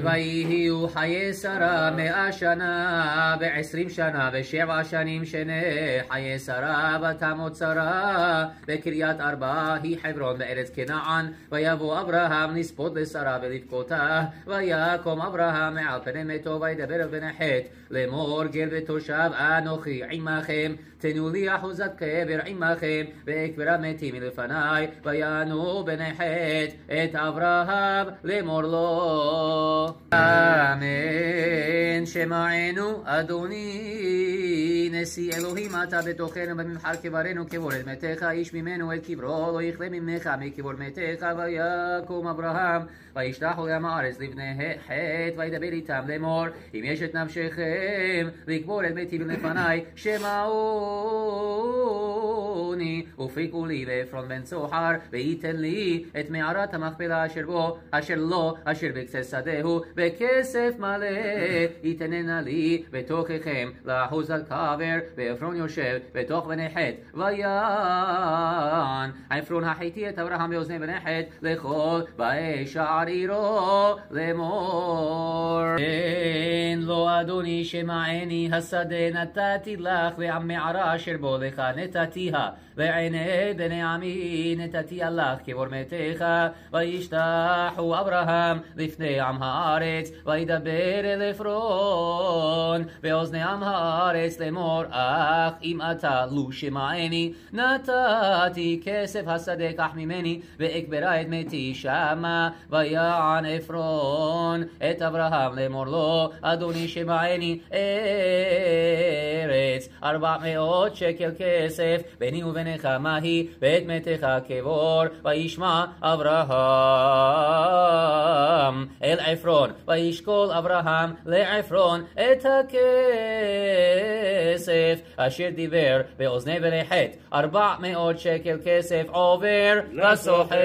ויהיו חיי שרה 100 שנה ו20 שנה ו7 שנים שני חיי שרה ותמות שרה בקריית ארבע היא חברון בארץ כנען ויבוא אברהם לספוד לשרה ולבכותה ויקום אברהם מעל פני מתו וידבר אל בני חת לאמור גר ותושב אנוכי עמכם תנו לי אחוזת קבר עמכם ואקבר המתים מלפניי ויענו בני חת את אברהם לאמור לו אמן שמענו אדוני נשיא אלוהים אתה בתוכנו במבחר קברנו קבור את מתך איש ממנו את קברו לא יכלה ממך מקבור מתך ויקום אברהם וישלחו לעם הארץ לבני חת וידבר איתם לאמור אם יש את נפשכם לקבור את מתים לפניי שמעוני ופיקו לי לעפרון בן צוחר וייתן לי את מערת המכפלה אשר בו אשר לו אשר בקצה שדהו בכסף מלא יתננה לי בתוככם לאחוז על קבר ועפרון יושב בתוך בני חת ויען עפרון החיתי את אברהם באוזני בני חת לכל באי שער עירו לאמור אין לו אדוני שמעני השדה נתתי לך והמערה אשר בו לך נתתיה ועיני בני עמי נתתיה לך קבור מתך וישתחו אברהם לפני עם הארץ וידבר אל עפרון באוזני עם הארץ לאמור אך אם אתה לו שמעני נתתי כסף השדה קח ממני ואקברה את מתי שמה ויען עפרון את אברהם לאמור לו אדוני שמעני ארץ 400 שקל כסף ביני וביניך מהי ואת מתך קבור וישמע אברהם אל עפרון וישקול אברהם לעפרון את הכסף אשר דיבר באוזני בני חת 400 שקל כסף עובר לסוחר